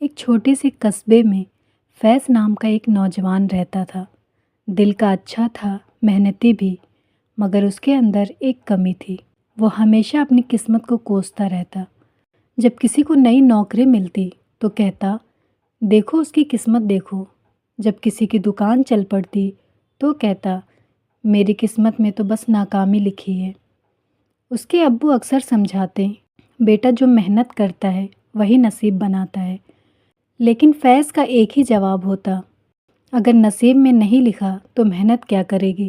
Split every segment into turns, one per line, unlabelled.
ایک چھوٹے سے قصبے میں فیض نام کا ایک نوجوان رہتا تھا۔ دل کا اچھا تھا، محنتی بھی، مگر اس کے اندر ایک کمی تھی۔ وہ ہمیشہ اپنی قسمت کو کوستا رہتا۔ جب کسی کو نئی نوکری ملتی تو کہتا، دیکھو اس کی قسمت دیکھو۔ جب کسی کی دکان چل پڑتی تو کہتا، میری قسمت میں تو بس ناکامی لکھی ہے۔ اس کے ابو اکثر سمجھاتے، بیٹا جو محنت کرتا ہے وہی نصیب بناتا ہے۔ لیکن فیض کا ایک ہی جواب ہوتا، اگر نصیب میں نہیں لکھا تو محنت کیا کرے گی؟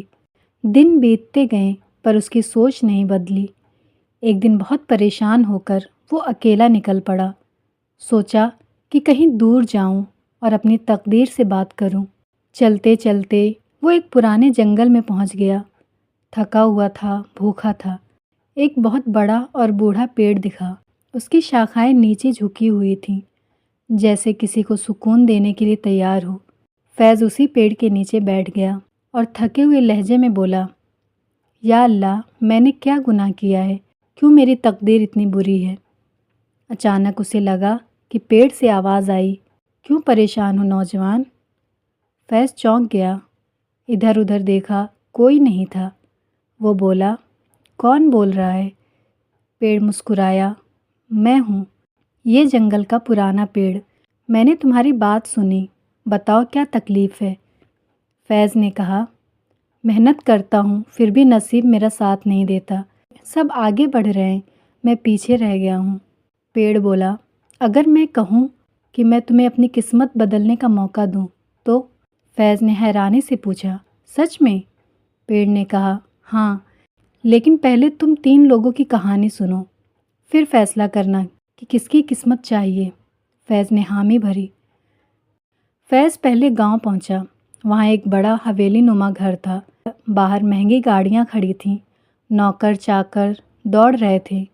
دن بیتتے گئے پر اس کی سوچ نہیں بدلی۔ ایک دن بہت پریشان ہو کر وہ اکیلا نکل پڑا۔ سوچا کہ کہیں دور جاؤں اور اپنی تقدیر سے بات کروں۔ چلتے چلتے وہ ایک پرانے جنگل میں پہنچ گیا۔ تھکا ہوا تھا، بھوکا تھا۔ ایک بہت بڑا اور بوڑھا پیڑ دکھا۔ اس کی شاخائیں نیچے جھکی ہوئی تھیں، جیسے کسی کو سکون دینے کے لیے تیار ہو۔ فیض اسی پیڑ کے نیچے بیٹھ گیا اور تھکے ہوئے لہجے میں بولا، یا اللہ، میں نے کیا گناہ کیا ہے؟ کیوں میری تقدیر اتنی بری ہے؟ اچانک اسے لگا کہ پیڑ سے آواز آئی، کیوں پریشان ہو نوجوان؟ فیض چونک گیا، ادھر ادھر دیکھا، کوئی نہیں تھا۔ وہ بولا، کون بول رہا ہے؟ پیڑ مسکرایا، میں ہوں، یہ جنگل کا پرانا پیڑ۔ میں نے تمہاری بات سنی، بتاؤ کیا تکلیف ہے؟ فیض نے کہا، محنت کرتا ہوں پھر بھی نصیب میرا ساتھ نہیں دیتا۔ سب آگے بڑھ رہے ہیں، میں پیچھے رہ گیا ہوں۔ پیڑ بولا، اگر میں کہوں کہ میں تمہیں اپنی قسمت بدلنے کا موقع دوں تو؟ فیض نے حیرانی سے پوچھا، سچ میں؟ پیڑ نے کہا، ہاں، لیکن پہلے تم 3 لوگوں کی کہانی سنو، پھر فیصلہ کرنا کہ کس کی قسمت چاہیے۔ فیض نے حامی بھری۔ فیض پہلے گاؤں پہنچا۔ وہاں ایک بڑا حویلی نما گھر تھا۔ باہر مہنگی گاڑیاں کھڑی تھیں، نوکر چاکر دوڑ رہے تھے۔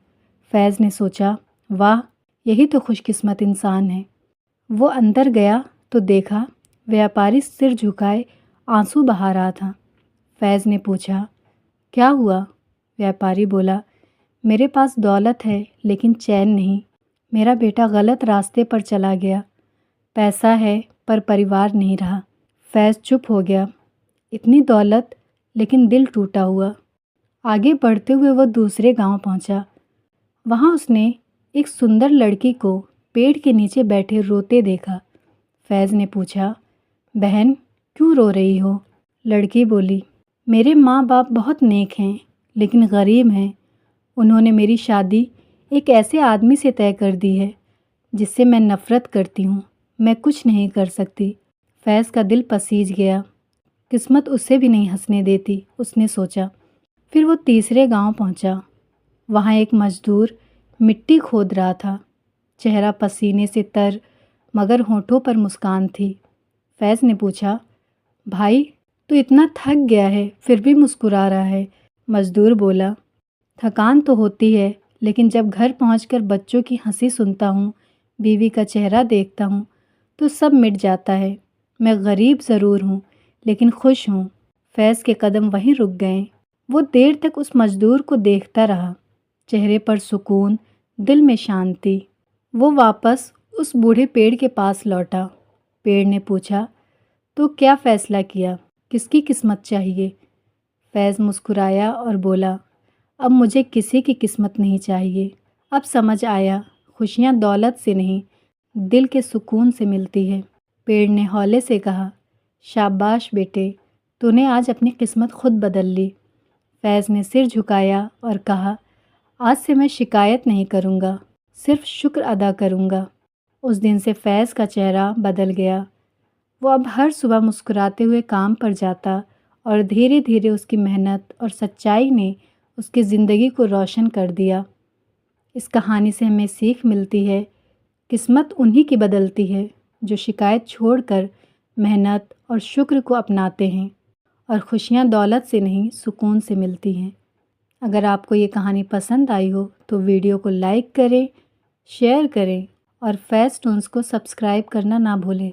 فیض نے سوچا، واہ، یہی تو خوش قسمت انسان ہے۔ وہ اندر گیا تو دیکھا ویاپاری سر جھکائے آنسو بہا رہا تھا۔ فیض نے پوچھا، کیا ہوا؟ ویاپاری بولا، میرے پاس دولت ہے لیکن چین نہیں۔ میرا بیٹا غلط راستے پر چلا گیا۔ پیسہ ہے پر پریوار نہیں رہا۔ فیض چپ ہو گیا۔ اتنی دولت لیکن دل ٹوٹا ہوا۔ آگے بڑھتے ہوئے وہ دوسرے گاؤں پہنچا۔ وہاں اس نے ایک سندر لڑکی کو پیڑ کے نیچے بیٹھے روتے دیکھا۔ فیض نے پوچھا، بہن کیوں رو رہی ہو؟ لڑکی بولی، میرے ماں باپ بہت نیک ہیں لیکن غریب ہیں۔ انہوں نے میری شادی ایک ایسے آدمی سے طے کر دی ہے جس سے میں نفرت کرتی ہوں۔ میں کچھ نہیں کر سکتی۔ فیض کا دل پسیج گیا۔ قسمت اسے بھی نہیں ہنسنے دیتی، اس نے سوچا۔ پھر وہ تیسرے گاؤں پہنچا۔ وہاں ایک مزدور مٹی کھود رہا تھا۔ چہرہ پسینے سے تر مگر ہونٹوں پر مسکان تھی۔ فیض نے پوچھا، بھائی تو اتنا تھک گیا ہے پھر بھی مسکرا رہا ہے؟ مزدور بولا، تھکان تو ہوتی ہے لیکن جب گھر پہنچ کر بچوں کی ہنسی سنتا ہوں، بیوی کا چہرہ دیکھتا ہوں تو سب مٹ جاتا ہے۔ میں غریب ضرور ہوں لیکن خوش ہوں۔ فیض کے قدم وہیں رک گئے۔ وہ دیر تک اس مزدور کو دیکھتا رہا، چہرے پر سکون، دل میں شانتی۔ وہ واپس اس بوڑھے پیڑ کے پاس لوٹا۔ پیڑ نے پوچھا، تو کیا فیصلہ کیا؟ کس کی قسمت چاہیے؟ فیض مسکرایا اور بولا، اب مجھے کسی کی قسمت نہیں چاہیے۔ اب سمجھ آیا، خوشیاں دولت سے نہیں، دل کے سکون سے ملتی ہے۔ پیڑ نے ہولے سے کہا، شاباش بیٹے، تو نے آج اپنی قسمت خود بدل لی۔ فیض نے سر جھکایا اور کہا، آج سے میں شکایت نہیں کروں گا، صرف شکر ادا کروں گا۔ اس دن سے فیض کا چہرہ بدل گیا۔ وہ اب ہر صبح مسکراتے ہوئے کام پر جاتا اور دھیرے دھیرے اس کی محنت اور سچائی نے اس کی زندگی کو روشن کر دیا۔ اس کہانی سے ہمیں سیکھ ملتی ہے، قسمت انہی کی بدلتی ہے جو شکایت چھوڑ کر محنت اور شکر کو اپناتے ہیں، اور خوشیاں دولت سے نہیں، سکون سے ملتی ہیں۔ اگر آپ کو یہ کہانی پسند آئی ہو تو ویڈیو کو لائک کریں، شیئر کریں اور فیض ٹونز کو سبسکرائب کرنا نہ بھولیں۔